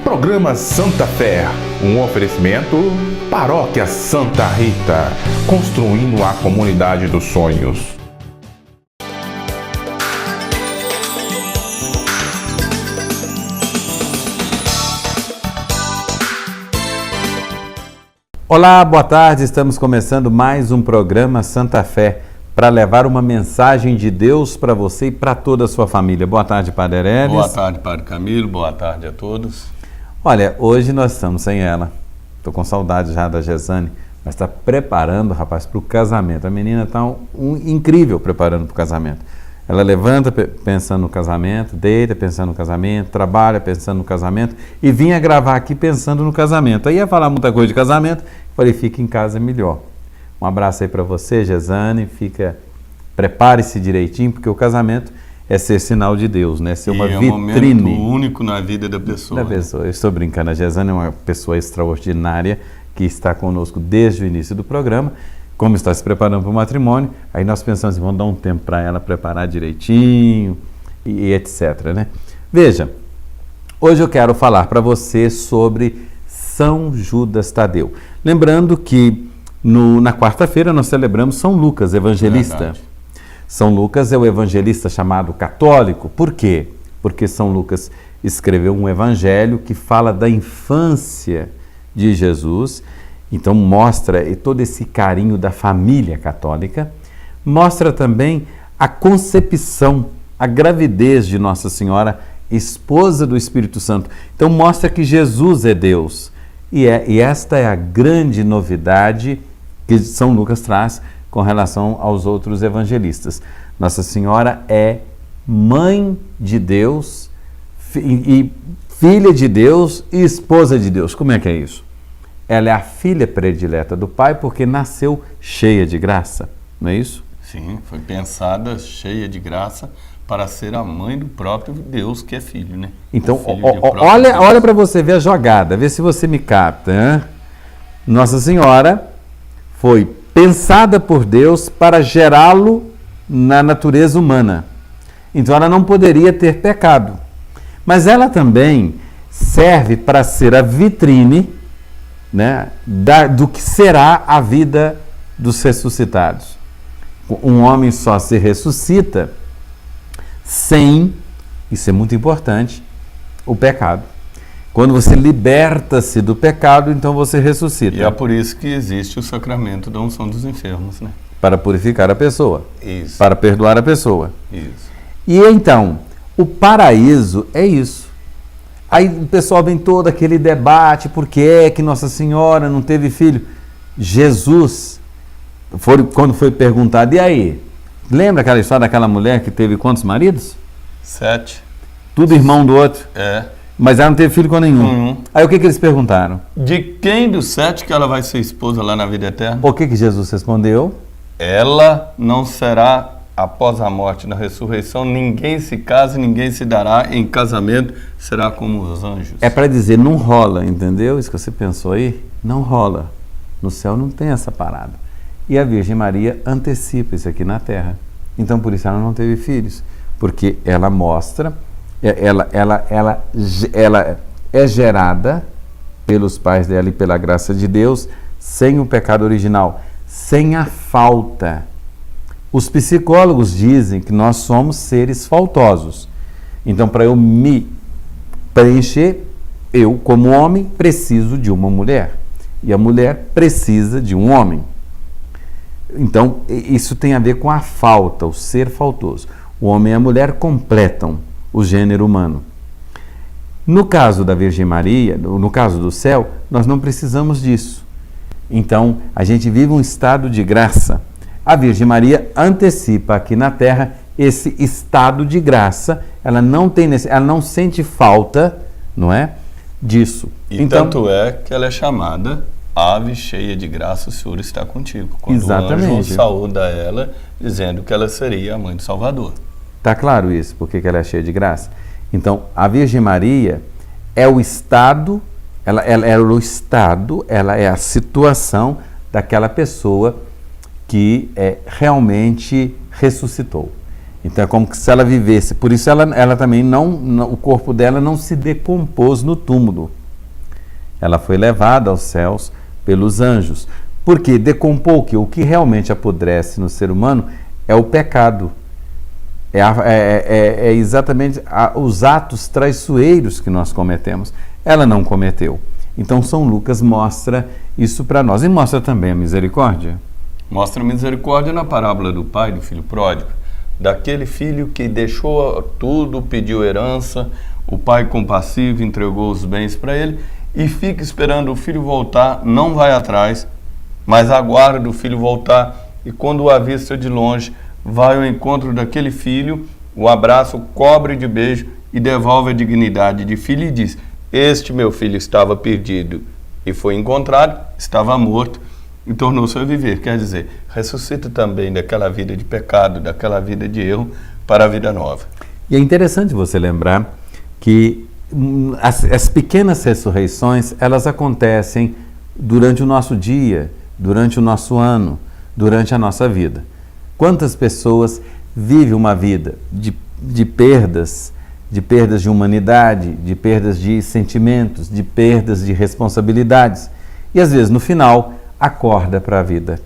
Programa Santa Fé, um oferecimento Paróquia Santa Rita, construindo a comunidade dos sonhos. Olá, boa tarde, estamos começando mais um programa Santa Fé para levar uma mensagem de Deus para você e para toda a sua família. Boa tarde, Padre Heredes. Boa tarde, Padre Camilo, boa tarde a todos. Olha, hoje nós estamos sem ela, estou com saudade já da Gesane, mas está preparando, rapaz, para o casamento. A menina está incrível preparando para o casamento. Ela levanta pensando no casamento, deita pensando no casamento, trabalha pensando no casamento e vinha gravar aqui pensando no casamento. Aí ia falar muita coisa de casamento, falei, fica em casa melhor. Um abraço aí para você, Gesane, prepare-se direitinho, porque o casamento é ser sinal de Deus, né? Ser uma vitrine. É um momento único na vida da pessoa. Eu estou brincando, a Gesane é uma pessoa extraordinária que está conosco desde o início do programa. Como está se preparando para o matrimônio, aí nós pensamos, vamos dar um tempo para ela preparar direitinho e etc, né? Veja, hoje eu quero falar para você sobre São Judas Tadeu. Lembrando que na quarta-feira nós celebramos São Lucas, evangelista. Verdade. São Lucas é o evangelista chamado católico. Por quê? Porque São Lucas escreveu um evangelho que fala da infância de Jesus. Então mostra todo esse carinho da família católica, mostra também a concepção, a gravidez de Nossa Senhora, esposa do Espírito Santo. Então mostra que Jesus é Deus. E esta é a grande novidade que São Lucas traz com relação aos outros evangelistas. Nossa Senhora é mãe de Deus, e filha de Deus e esposa de Deus. Como é que é isso? Ela é a filha predileta do Pai porque nasceu cheia de graça, não é isso? Sim, foi pensada cheia de graça para ser a mãe do próprio Deus que é filho, né? Então, olha para você ver a jogada, vê se você me capta. Hein? Nossa Senhora foi pensada por Deus para gerá-lo na natureza humana. Então ela não poderia ter pecado. Mas ela também serve para ser a vitrine, né, do que será a vida dos ressuscitados. Um homem só se ressuscita sem, isso é muito importante, o pecado. Quando você liberta-se do pecado, então você ressuscita. E é por isso que existe o sacramento da unção dos enfermos, né? Para purificar a pessoa. Isso. Para perdoar a pessoa. Isso. E então, o paraíso é isso. Aí o pessoal vem todo aquele debate, por que que Nossa Senhora não teve filho? Jesus, quando foi perguntado, e aí? Lembra aquela história daquela mulher que teve quantos maridos? 7. Tudo irmão do outro. É. Mas ela não teve filho com nenhum. Aí o que eles perguntaram? De quem dos 7 que ela vai ser esposa lá na vida eterna? O que Jesus respondeu? Ela não será após a morte, na ressurreição, ninguém se casa, ninguém se dará em casamento, será como os anjos. É para dizer, não rola, entendeu? Isso que você pensou aí? Não rola. No céu não tem essa parada. E a Virgem Maria antecipa isso aqui na Terra. Então, por isso ela não teve filhos. Porque ela mostra, ela é gerada pelos pais dela e pela graça de Deus, sem o pecado original, sem a falta. Os psicólogos dizem que nós somos seres faltosos. Então, para eu me preencher, eu, como homem, preciso de uma mulher. E a mulher precisa de um homem. Então, isso tem a ver com a falta, o ser faltoso. O homem e a mulher completam o gênero humano. No caso da Virgem Maria, no caso do céu, nós não precisamos disso. Então, a gente vive um estado de graça. A Virgem Maria antecipa aqui na Terra esse estado de graça, ela não sente falta, não é, disso. E então, tanto é que ela é chamada Ave cheia de graça, o Senhor está contigo. Quando exatamente. O anjo saúda ela, dizendo que ela seria a mãe do Salvador. Está claro isso, porque ela é cheia de graça? Então, a Virgem Maria é o estado, ela é a situação daquela pessoa que realmente ressuscitou. Então é como se ela vivesse. Por isso ela também o corpo dela não se decompôs no túmulo. Ela foi levada aos céus pelos anjos. Porque decompor o que realmente apodrece no ser humano é o pecado. É exatamente os atos traiçoeiros que nós cometemos. Ela não cometeu. Então São Lucas mostra isso para nós. E mostra também a misericórdia. Mostra a misericórdia na parábola do pai do filho pródigo. Daquele filho que deixou tudo, pediu herança, o pai compassivo entregou os bens para ele e fica esperando o filho voltar, não vai atrás, mas aguarda o filho voltar e quando o avista de longe, vai ao encontro daquele filho, o abraça, o cobre de beijo e devolve a dignidade de filho e diz: este meu filho estava perdido e foi encontrado, estava morto e tornou-se a viver. Quer dizer, ressuscita também daquela vida de pecado, daquela vida de erro, para a vida nova. E é interessante você lembrar que as pequenas ressurreições, elas acontecem durante o nosso dia, durante o nosso ano, durante a nossa vida. Quantas pessoas vivem uma vida de perdas de humanidade, de perdas de sentimentos, de perdas de responsabilidades. E às vezes, no final, acorda para a vida.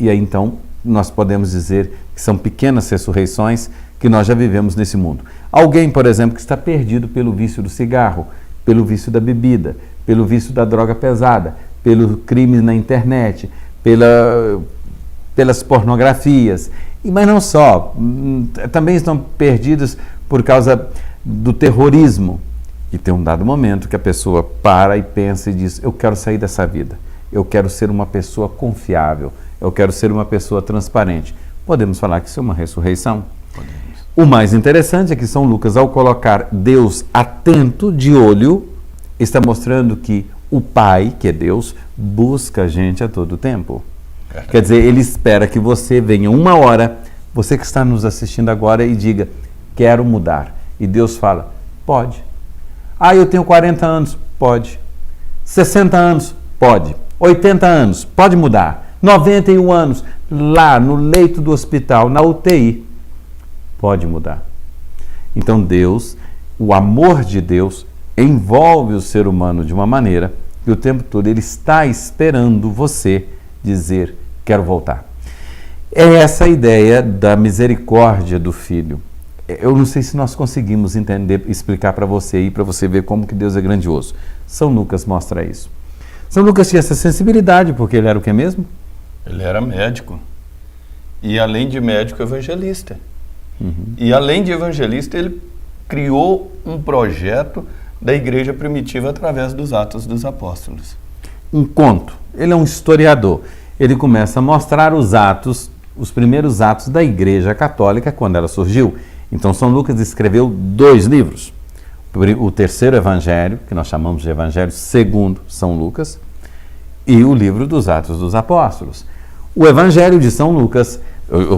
E aí então nós podemos dizer que são pequenas ressurreições que nós já vivemos nesse mundo. Alguém, por exemplo, que está perdido pelo vício do cigarro, pelo vício da bebida, pelo vício da droga pesada, pelo crime na internet, pelas pornografias, mas não só, também estão perdidos por causa do terrorismo. E tem um dado momento que a pessoa para e pensa e diz: eu quero sair dessa vida. Eu quero ser uma pessoa confiável. Eu quero ser uma pessoa transparente. Podemos falar que isso é uma ressurreição? Podemos. O mais interessante é que São Lucas, ao colocar Deus atento, de olho, está mostrando que o Pai, que é Deus, busca a gente a todo tempo. Quer dizer, Ele espera que você venha uma hora, você que está nos assistindo agora, e diga: quero mudar. E Deus fala: pode. Eu tenho 40 anos. Pode. 60 anos. Pode. 80 anos, pode mudar. 91 anos, lá no leito do hospital, na UTI, pode mudar. Então Deus, o amor de Deus, envolve o ser humano de uma maneira que o tempo todo ele está esperando você dizer: quero voltar. É essa a ideia da misericórdia do Filho. Eu não sei se nós conseguimos entender, explicar para você e para você ver como que Deus é grandioso. São Lucas mostra isso. São Lucas tinha essa sensibilidade, porque ele era o que mesmo? Ele era médico. E além de médico, evangelista. E além de evangelista, ele criou um projeto da igreja primitiva através dos Atos dos Apóstolos. Um conto. Ele é um historiador. Ele começa a mostrar os primeiros atos da igreja católica quando ela surgiu. Então São Lucas escreveu 2 livros. O terceiro evangelho, que nós chamamos de Evangelho segundo São Lucas, e o livro dos Atos dos Apóstolos. O Evangelho de São Lucas,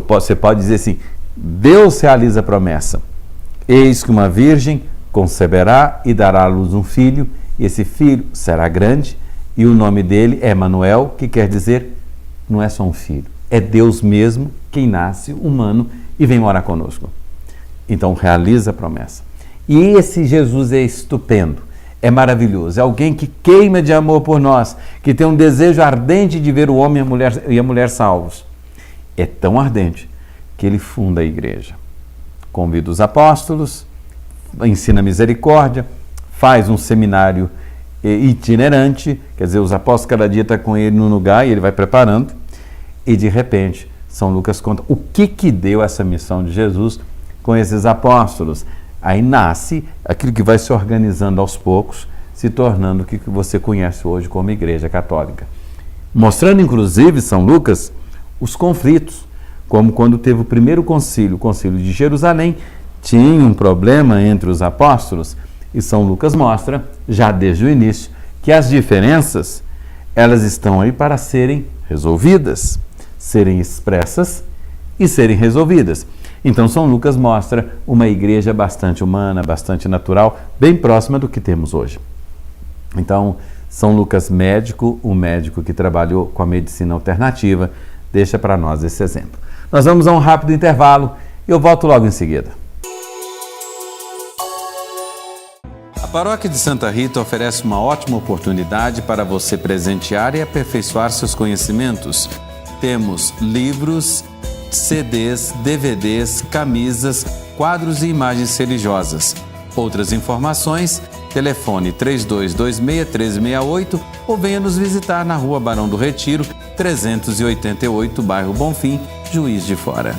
você pode dizer assim: Deus realiza a promessa. Eis que uma virgem conceberá e dará à luz um filho, e esse filho será grande, e o nome dele é Emanuel, que quer dizer, não é só um filho, é Deus mesmo quem nasce humano e vem morar conosco. Então realiza a promessa. E esse Jesus é estupendo, é maravilhoso, é alguém que queima de amor por nós, que tem um desejo ardente de ver o homem e a mulher salvos. É tão ardente que ele funda a igreja. Convida os apóstolos, ensina misericórdia, faz um seminário itinerante, quer dizer, os apóstolos cada dia estão com ele num lugar e ele vai preparando, e de repente São Lucas conta o que deu essa missão de Jesus com esses apóstolos. Aí nasce aquilo que vai se organizando aos poucos, se tornando o que você conhece hoje como Igreja Católica. Mostrando, inclusive, São Lucas, os conflitos, como quando teve o primeiro concílio, o concílio de Jerusalém, tinha um problema entre os apóstolos, e São Lucas mostra, já desde o início, que as diferenças, elas estão aí para serem resolvidas, serem expressas e serem resolvidas. Então São Lucas mostra uma igreja bastante humana, bastante natural, bem próxima do que temos hoje. Então, São Lucas médico, um médico que trabalhou com a medicina alternativa, deixa para nós esse exemplo. Nós vamos a um rápido intervalo e eu volto logo em seguida. A Paróquia de Santa Rita oferece uma ótima oportunidade para você presentear e aperfeiçoar seus conhecimentos. Temos livros, CDs, DVDs, camisas, quadros e imagens religiosas. Outras informações, telefone 3226-1368 ou venha nos visitar na Rua Barão do Retiro, 388, bairro Bonfim, Juiz de Fora.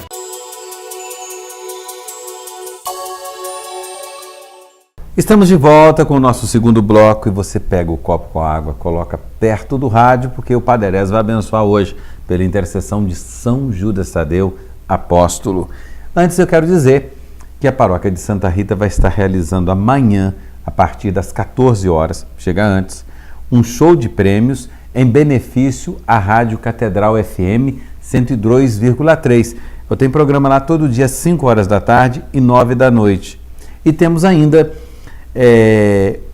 Estamos de volta com o nosso segundo bloco e você pega o copo com água, coloca perto do rádio, porque o Padre Herés vai abençoar hoje pela intercessão de São Judas Tadeu, apóstolo. Antes eu quero dizer que a Paróquia de Santa Rita vai estar realizando amanhã, a partir das 14 horas, chega antes, um show de prêmios em benefício à Rádio Catedral FM 102,3. Eu tenho programa lá todo dia às 5 horas da tarde e 9 da noite. E temos ainda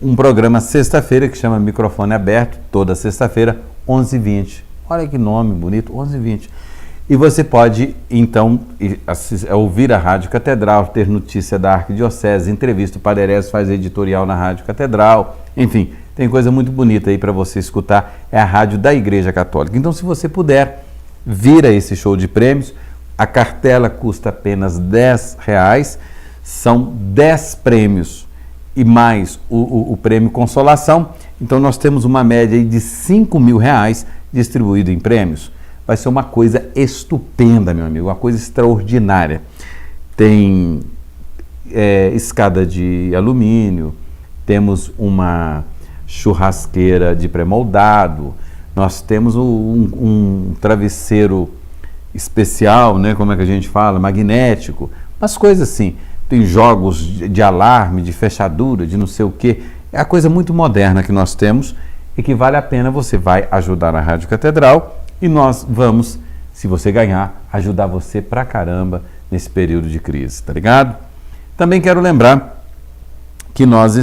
um programa sexta-feira que chama Microfone Aberto, toda sexta-feira, 11h20. Olha que nome bonito, 11h20. E você pode, então, ouvir a Rádio Catedral, ter notícia da Arquidiocese, entrevista, o Padre Herés faz editorial na Rádio Catedral, enfim, tem coisa muito bonita aí para você escutar, é a rádio da Igreja Católica. Então, se você puder vir a esse show de prêmios, a cartela custa apenas R$10, são 10 prêmios e mais o prêmio Consolação, então nós temos uma média aí de R$5.000 distribuído em prêmios. Vai ser uma coisa estupenda, meu amigo, uma coisa extraordinária. Tem escada de alumínio, temos uma churrasqueira de pré-moldado, nós temos um travesseiro especial, né, como é que a gente fala, magnético, umas coisas assim. Tem jogos de alarme, de fechadura, de não sei o quê. É a coisa muito moderna que nós temos e que vale a pena. Você vai ajudar a Rádio Catedral e nós vamos, se você ganhar, ajudar você pra caramba nesse período de crise, tá ligado? Também quero lembrar que nós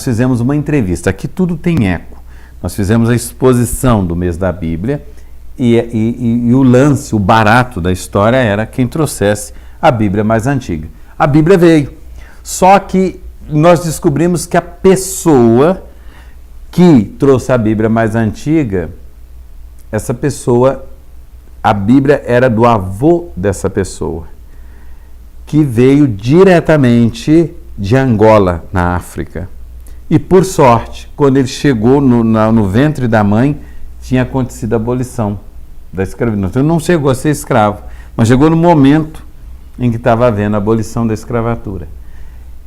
fizemos uma entrevista, aqui tudo tem eco. Nós fizemos a exposição do mês da Bíblia e o lance, o barato da história era quem trouxesse a Bíblia mais antiga. A Bíblia veio, só que nós descobrimos que a pessoa que trouxe a Bíblia mais antiga, essa pessoa, a Bíblia era do avô dessa pessoa, que veio diretamente de Angola, na África. E por sorte, quando ele chegou no ventre da mãe, tinha acontecido a abolição da escravidão. Então ele não chegou a ser escravo, mas chegou no momento em que estava havendo a abolição da escravatura.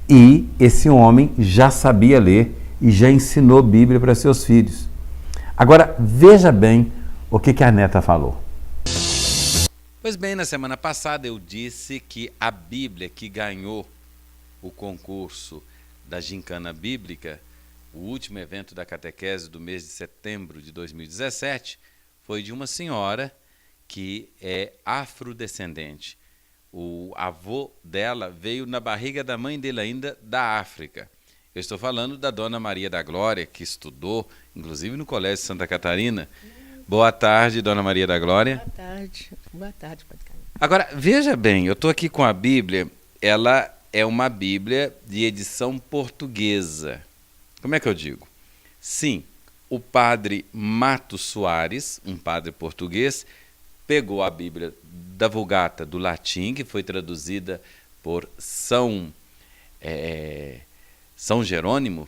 E esse homem já sabia ler e já ensinou Bíblia para seus filhos. Agora, veja bem o que a neta falou. Pois bem, na semana passada eu disse que a Bíblia que ganhou o concurso da Gincana Bíblica, o último evento da catequese do mês de setembro de 2017, foi de uma senhora que é afrodescendente. O avô dela veio na barriga da mãe dele ainda da África. Eu estou falando da Dona Maria da Glória, que estudou, inclusive no Colégio Santa Catarina. Boa tarde, Dona Maria da Glória. Boa tarde. Boa tarde, Padre Carlos. Agora, veja bem, eu estou aqui com a Bíblia, ela é uma Bíblia de edição portuguesa. Como é que eu digo? Sim, o padre Mato Soares, um padre português, pegou a Bíblia da Vulgata do latim, que foi traduzida por São Jerônimo,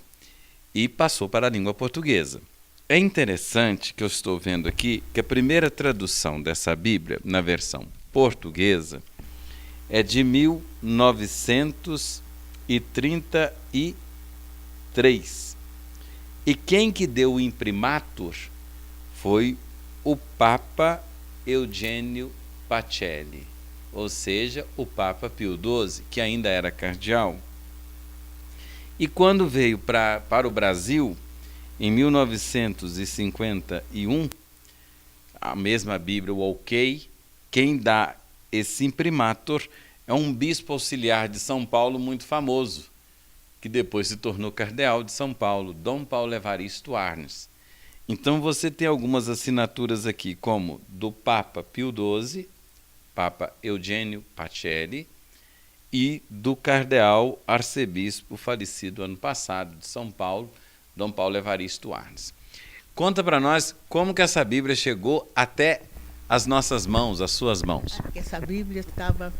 e passou para a língua portuguesa. É interessante que eu estou vendo aqui que a primeira tradução dessa Bíblia, na versão portuguesa, é de 1933. E quem que deu o imprimatur foi o Papa Eugênio Pacelli, ou seja, o Papa Pio XII, que ainda era cardeal. E quando veio para o Brasil, em 1951, a mesma Bíblia, o OK, quem dá esse imprimatur é um bispo auxiliar de São Paulo muito famoso, que depois se tornou cardeal de São Paulo, Dom Paulo Evaristo Arnes. Então você tem algumas assinaturas aqui, como do Papa Pio XII, Papa Eugênio Pacelli e do cardeal arcebispo falecido ano passado de São Paulo, Dom Paulo Evaristo Arnes. Conta para nós como que essa Bíblia chegou até as nossas mãos, as suas mãos. Essa Bíblia estava,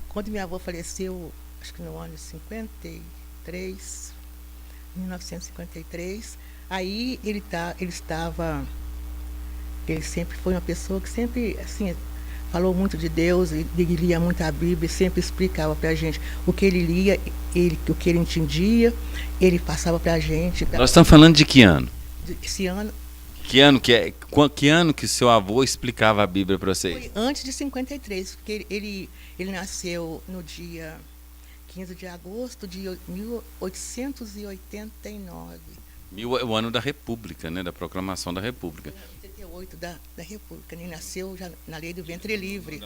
quando minha avó faleceu, acho que no ano de 53, 1953, aí ele sempre foi uma pessoa que sempre, assim, falou muito de Deus, ele lia muito a Bíblia, sempre explicava para a gente o que ele lia, o que ele entendia, ele passava para a gente. Nós estamos falando de que ano? Esse ano. Que ano que seu avô explicava a Bíblia para vocês? Foi antes de 53, porque ele nasceu no dia 15 de agosto de 1889. O ano da República, né? Da proclamação da República. 88 da República. Ele nasceu já na lei do ventre livre.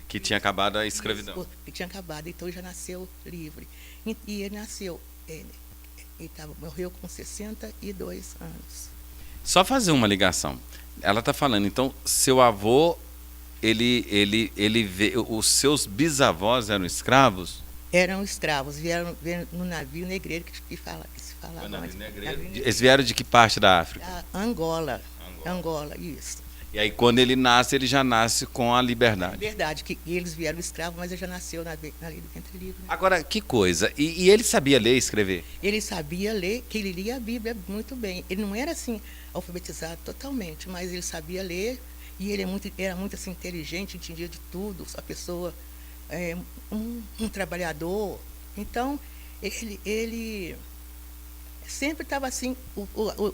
Que tinha acabado a escravidão. Que tinha acabado, então ele já nasceu livre. E ele nasceu, morreu com 62 anos. Só fazer uma ligação. Ela está falando, então, seu avô, os seus bisavós eram escravos? Eram escravos, vieram no navio negreiro que se falava antes. Eles vieram de que parte da África? Angola, isso. E aí, quando ele nasce, ele já nasce com a liberdade. Verdade, que eles vieram escravos, mas ele já nasceu na lei do ventre livre. Né? Agora, que coisa. E ele sabia ler e escrever? Ele sabia ler, que ele lia a Bíblia muito bem. Ele não era assim alfabetizado totalmente, mas ele sabia ler e ele era muito assim, inteligente, entendia de tudo, a pessoa, um trabalhador. Então, ele sempre estava assim,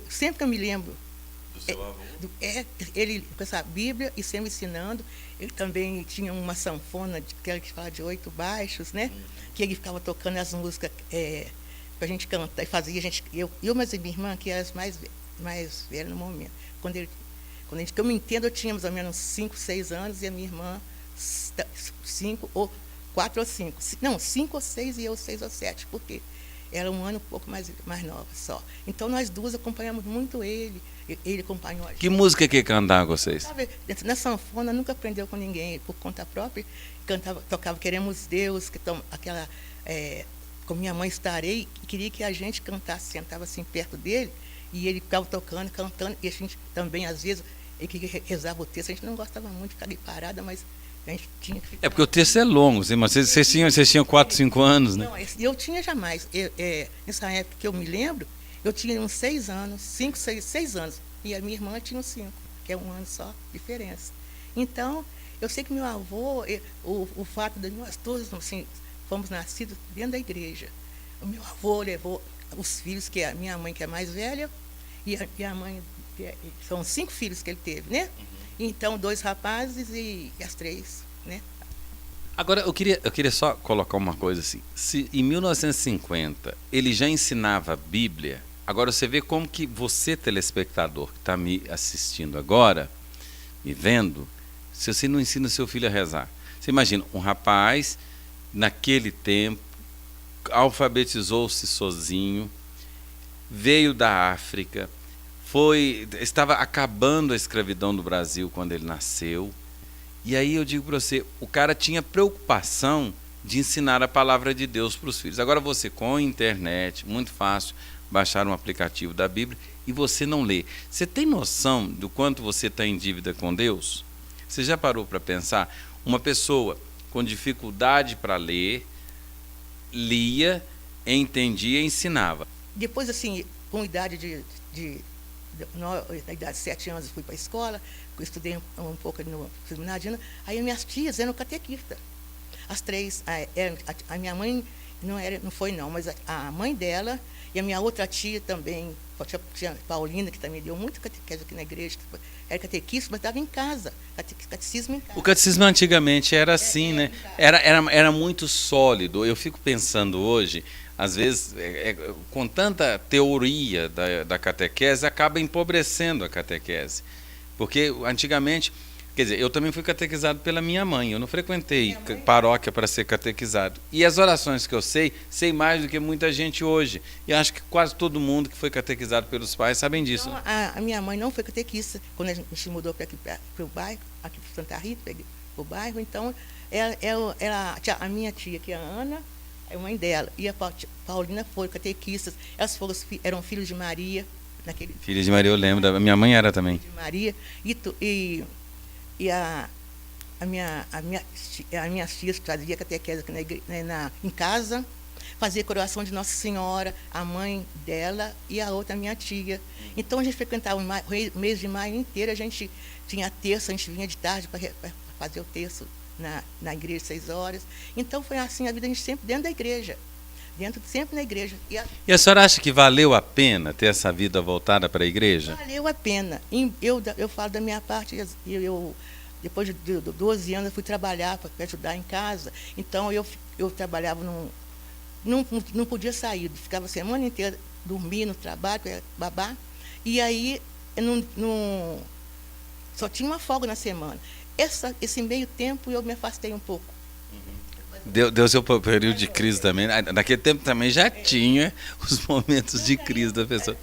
sempre que eu me lembro, do seu avô? Ele com essa Bíblia e sempre ensinando. Ele também tinha uma sanfona, que fala de 8 baixos, né? Que ele ficava tocando as músicas para a gente cantar, e fazia eu mas a minha irmã, que era as mais velha no momento. Que eu me entendo, eu tinha mais ou menos 5, 6 anos, e a minha irmã 4 ou 5. Não, 5 ou 6 e eu 6 ou 7, porque era um ano um pouco mais nova só. Então nós duas acompanhamos muito ele acompanhou a gente. Que música que cantava vocês? Sabe, na sanfona nunca aprendeu com ninguém, por conta própria, tocava Queremos Deus, com minha mãe estarei, queria que a gente cantasse, sentava assim perto dele, e ele ficava tocando, cantando, e a gente também, às vezes, ele queria rezava o texto, a gente não gostava muito de ficar ali parada, mas a gente tinha que ficar. Porque o texto é longo, mas vocês tinham 4, 5 anos, né? Não, eu tinha jamais. Nessa época que eu me lembro, eu tinha uns 6 anos, 5, 6 anos, e a minha irmã tinha uns 5, que é um ano só de diferença. Então, eu sei que meu avô, o fato de nós todos, assim, fomos nascidos dentro da igreja. O meu avô levou os filhos, que é a minha mãe, que é mais velha, e a mãe, são 5 filhos que ele teve, né? Então, 2 rapazes e as 3, né? Agora, eu queria só colocar uma coisa assim. Se em 1950 ele já ensinava a Bíblia, agora você vê como que você, telespectador, que está me assistindo agora, me vendo, se você não ensina o seu filho a rezar. Você imagina, um rapaz, naquele tempo, alfabetizou-se sozinho, veio da África, estava acabando a escravidão do Brasil quando ele nasceu. E aí eu digo para você, o cara tinha preocupação de ensinar a palavra de Deus para os filhos. Agora você, com a internet, muito fácil, baixar um aplicativo da Bíblia e você não lê. Você tem noção do quanto você está em dívida com Deus? Você já parou para pensar? Uma pessoa com dificuldade para ler, lia, entendia e ensinava. Depois, assim, com idade na idade de 7 anos, eu fui para a escola, eu estudei um pouco no seminário, aí minhas tias eram catequistas. As 3, a minha mãe não foi, mas a mãe dela e a minha outra tia também, a tia Paulina, que também deu muito catequese aqui na igreja, era catequista, mas estava em casa, catecismo em casa. O catecismo antigamente era assim, né? Era muito sólido. Eu fico pensando hoje, às vezes, com tanta teoria da catequese, acaba empobrecendo a catequese. Porque antigamente, quer dizer, eu também fui catequizado pela minha mãe, eu não frequentei paróquia para ser catequizado. E as orações que eu sei mais do que muita gente hoje. E acho que quase todo mundo que foi catequizado pelos pais sabem disso. Então, a minha mãe não foi catequista. Quando a gente mudou para o bairro, aqui para Santa Rita, para o bairro, então a minha tia, que é a Ana, é a mãe dela, e a Paulina foram catequistas, eram filhos de Maria, naquele... Filhos de Maria, eu lembro, a minha mãe era também. De Maria, e as minhas tias traziam catequese em casa, fazia coroação de Nossa Senhora, a mãe dela e a outra, a minha tia. Então a gente frequentava o mês de maio inteiro, a gente tinha terço, a gente vinha de tarde para fazer o terço na igreja, 6 horas. Então foi assim a vida, a gente sempre dentro da igreja. Sempre na igreja. E a senhora acha que valeu a pena ter essa vida voltada para a igreja? Valeu a pena. Eu falo da minha parte, depois de 12 anos eu fui trabalhar para ajudar em casa. Então eu trabalhava não podia sair, ficava a semana inteira dormindo no trabalho, babá. E aí só tinha uma folga na semana. Esse meio tempo eu me afastei um pouco. Deu seu período de crise também. Naquele tempo também já tinha os momentos de crise da pessoa.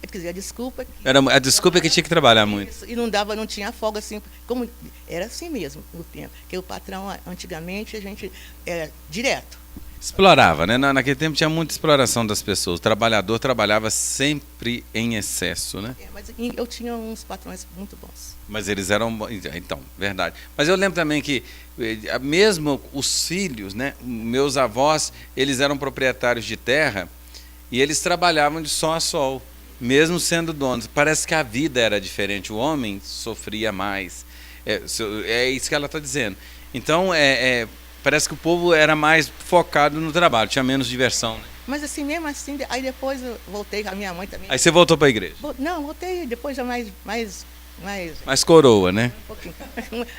Quer dizer, a desculpa... A desculpa é que tinha que trabalhar muito. E não tinha folga assim, como era assim mesmo no tempo. Porque o patrão, antigamente, a gente era direto. Explorava, né? Naquele tempo tinha muita exploração das pessoas. O trabalhador trabalhava sempre em excesso, né? Mas eu tinha uns patrões muito bons. Mas eles eram... Então, verdade. Mas eu lembro também que, mesmo os filhos, né? Meus avós, eles eram proprietários de terra e eles trabalhavam de sol a sol, mesmo sendo donos. Parece que a vida era diferente. O homem sofria mais. É isso que ela está dizendo. Então, parece que o povo era mais focado no trabalho, tinha menos diversão, né? Mas assim, mesmo assim, aí depois eu voltei com a minha mãe também. Aí você voltou para a igreja? Não, voltei depois já mais mais coroa, né? Um pouquinho.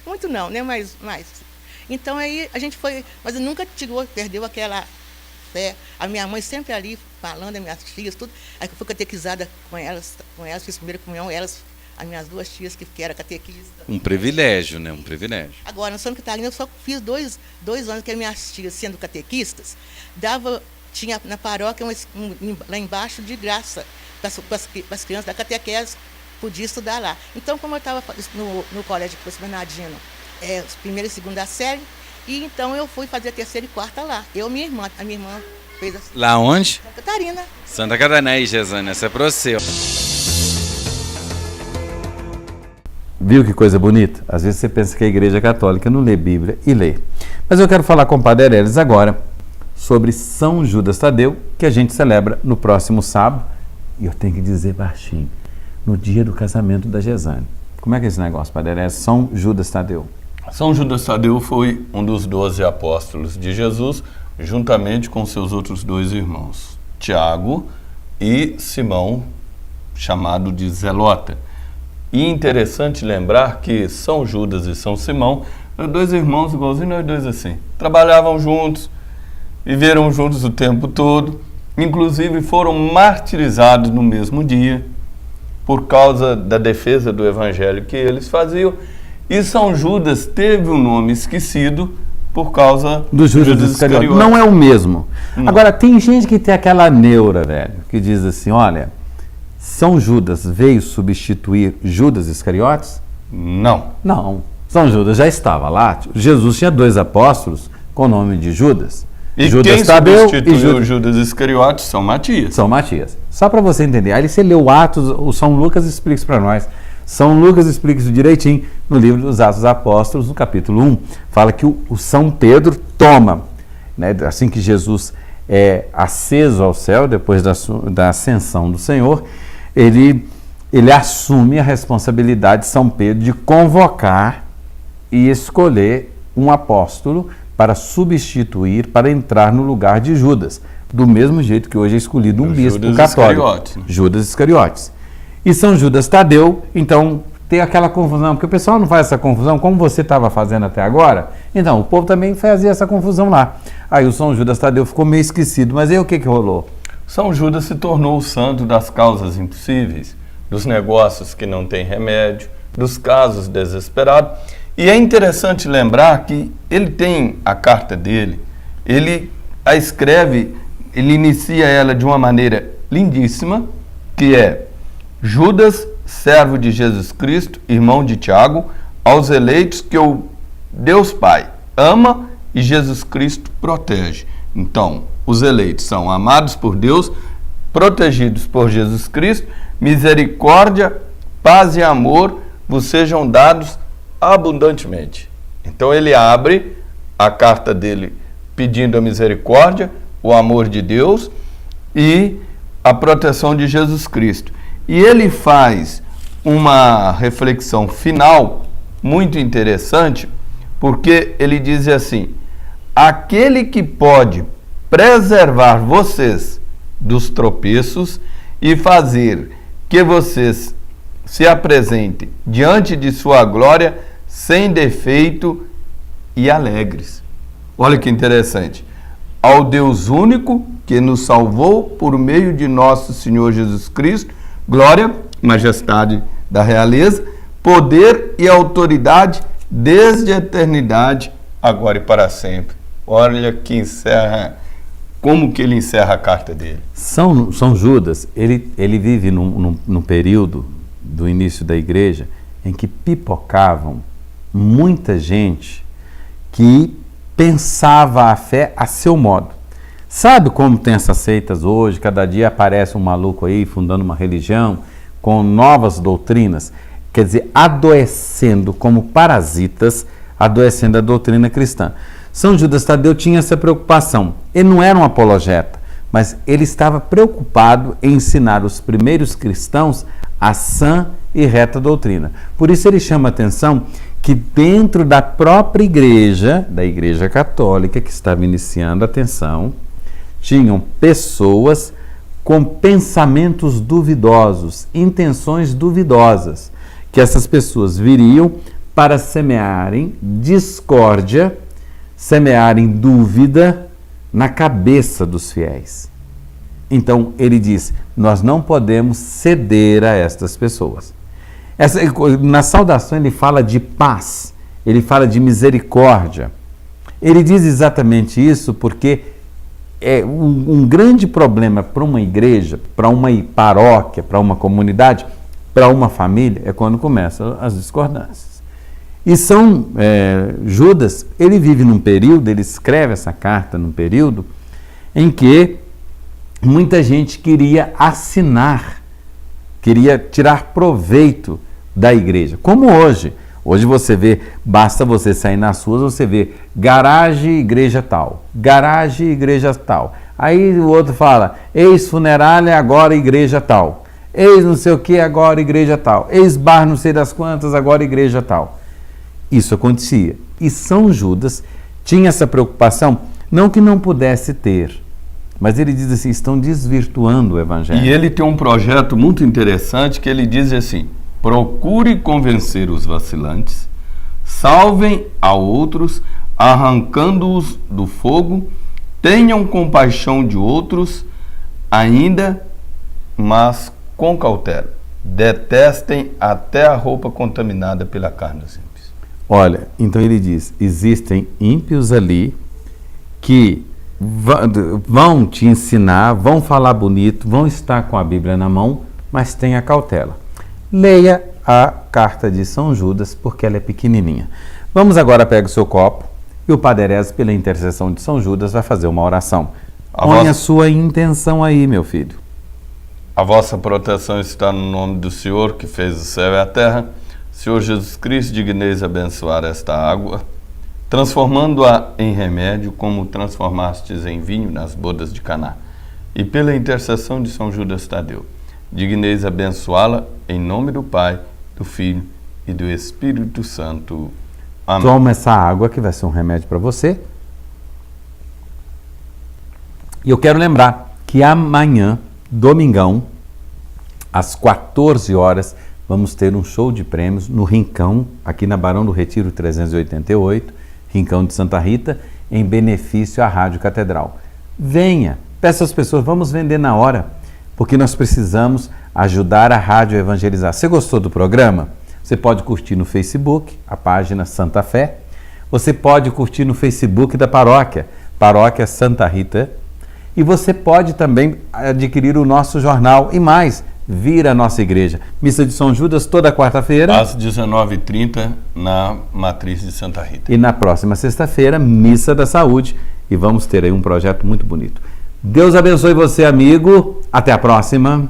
Muito não, né? Mais. Então aí a gente foi, mas eu nunca perdeu aquela fé. A minha mãe sempre ali falando, as minhas tias, tudo. Aí eu fui catequizada com elas, fiz primeira comunhão, as minhas 2 tias que eram catequistas. Um privilégio, né? Um privilégio. Agora, no Santa Catarina, eu só fiz 2 anos que as minhas tias, sendo catequistas, tinha na paróquia lá embaixo de graça para as crianças da catequese, podia estudar lá. Então, como eu estava no colégio de Poço Bernardino, primeira e segunda série, e então eu fui fazer a 3ª e 4ª lá. A minha irmã fez assim. Lá onde? Santa Catarina. Santa Catarina, aí, Gesane, essa é para você. Viu que coisa bonita? Às vezes você pensa que a igreja católica não lê Bíblia, e lê. Mas eu quero falar com o Padre Areles agora sobre São Judas Tadeu, que a gente celebra no próximo sábado, e eu tenho que dizer baixinho, no dia do casamento da Gesane. Como é que é esse negócio, Padre Areles? São Judas Tadeu. São Judas Tadeu foi um dos 12 apóstolos de Jesus, juntamente com seus outros 2 irmãos, Tiago e Simão, chamado de Zelota. E interessante lembrar que São Judas e São Simão eram 2 irmãos igualzinhos nós 2 assim. Trabalhavam juntos, viveram juntos o tempo todo, inclusive foram martirizados no mesmo dia por causa da defesa do evangelho que eles faziam. E São Judas teve um nome esquecido por causa do Judas Iscariote. Não é o mesmo. Não. Agora, tem gente que tem aquela neura, velho, que diz assim, olha... São Judas veio substituir Judas Iscariotes? Não. São Judas já estava lá. Jesus tinha 2 apóstolos com o nome de Judas. E Judas quem Tadeu substituiu Judas Iscariotes? São Matias. Só para você entender. Aí você leu Atos, o São Lucas explica isso para nós. São Lucas explica isso direitinho no livro dos Atos dos Apóstolos, no capítulo 1. Fala que o São Pedro toma, né, assim que Jesus é aceso ao céu, depois da ascensão do Senhor, ele assume a responsabilidade de São Pedro de convocar e escolher um apóstolo para substituir, para entrar no lugar de Judas, do mesmo jeito que hoje é escolhido um bispo católico, Judas Iscariotes. E São Judas Tadeu, então, tem aquela confusão, porque o pessoal não faz essa confusão, como você estava fazendo até agora, então, o povo também fazia essa confusão lá. Aí o São Judas Tadeu ficou meio esquecido, mas aí o que rolou? São Judas se tornou o santo das causas impossíveis, dos negócios que não têm remédio, dos casos desesperados. E é interessante lembrar que ele tem a carta dele, ele a escreve, ele inicia ela de uma maneira lindíssima, que é: Judas, servo de Jesus Cristo, irmão de Tiago, aos eleitos que eu Deus Pai ama e Jesus Cristo protege. Então, os eleitos são amados por Deus, protegidos por Jesus Cristo, misericórdia, paz e amor vos sejam dados abundantemente. Então ele abre a carta dele pedindo a misericórdia, o amor de Deus e a proteção de Jesus Cristo. E ele faz uma reflexão final muito interessante, porque ele diz assim: aquele que pode preservar vocês dos tropeços e fazer que vocês se apresentem diante de sua glória sem defeito e alegres. Olha que interessante. Ao Deus único que nos salvou por meio de nosso Senhor Jesus Cristo, glória, majestade da realeza, poder e autoridade desde a eternidade, agora e para sempre. Olha que encerra, como que ele encerra a carta dele. São Judas, ele vive num período do início da igreja em que pipocavam muita gente que pensava a fé a seu modo. Sabe como tem essas seitas hoje? Cada dia aparece um maluco aí fundando uma religião com novas doutrinas, quer dizer, adoecendo como parasitas, adoecendo a doutrina cristã. São Judas Tadeu tinha essa preocupação. Ele não era um apologeta, mas ele estava preocupado em ensinar os primeiros cristãos a sã e reta doutrina. Por isso ele chama a atenção que dentro da própria igreja, da Igreja Católica, que estava iniciando, atenção, tinham pessoas com pensamentos duvidosos, intenções duvidosas, que essas pessoas viriam para semearem discórdia, semearem dúvida na cabeça dos fiéis. Então ele diz, nós não podemos ceder a estas pessoas. Na saudação ele fala de paz, ele fala de misericórdia. Ele diz exatamente isso porque é um grande problema para uma igreja, para uma paróquia, para uma comunidade, para uma família, é quando começam as discordâncias. E Judas, ele vive num período, ele escreve essa carta num período em que muita gente queria assinar, queria tirar proveito da igreja, como hoje. Hoje você vê, basta você sair nas ruas, você vê garagem, igreja tal, garagem, igreja tal. Aí o outro fala, ex-funerária, agora igreja tal. Ex não sei o que, agora igreja tal. Ex-bar não sei das quantas, agora igreja tal. Isso acontecia. E São Judas tinha essa preocupação, não que não pudesse ter, mas ele diz assim, estão desvirtuando o evangelho. E ele tem um projeto muito interessante que ele diz assim, procure convencer os vacilantes, salvem a outros, arrancando-os do fogo, tenham compaixão de outros, ainda, mas com cautela. Detestem até a roupa contaminada pela carne dos ímpios. Olha, então ele diz, existem ímpios ali que vão te ensinar, vão falar bonito, vão estar com a Bíblia na mão, mas tenha cautela. Leia a carta de São Judas, porque ela é pequenininha. Vamos agora, pega o seu copo e o Padre Erez, pela intercessão de São Judas, vai fazer uma oração. Põe a sua intenção aí, meu filho. A vossa proteção está no nome do Senhor, que fez o céu e a terra. Senhor Jesus Cristo, digneis abençoar esta água, transformando-a em remédio, como transformastes em vinho nas bodas de Caná. E pela intercessão de São Judas Tadeu, digneis abençoá-la em nome do Pai, do Filho e do Espírito Santo. Amém. Toma essa água que vai ser um remédio para você. E eu quero lembrar que amanhã, domingão, às 14 horas, vamos ter um show de prêmios no Rincão, aqui na Barão do Retiro 388, Rincão de Santa Rita, em benefício à Rádio Catedral. Venha, peça às pessoas, vamos vender na hora, porque nós precisamos ajudar a rádio a evangelizar. Você gostou do programa? Você pode curtir no Facebook, a página Santa Fé. Você pode curtir no Facebook da paróquia, Paróquia Santa Rita. E você pode também adquirir o nosso jornal. E mais, vir à nossa igreja. Missa de São Judas toda quarta-feira. Às 19h30, na Matriz de Santa Rita. E na próxima sexta-feira, Missa da Saúde. E vamos ter aí um projeto muito bonito. Deus abençoe você, amigo. Até a próxima.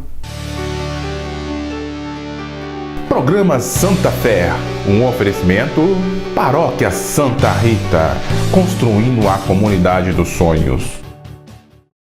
Programa Santa Fé, um oferecimento Paróquia Santa Rita, construindo a comunidade dos sonhos.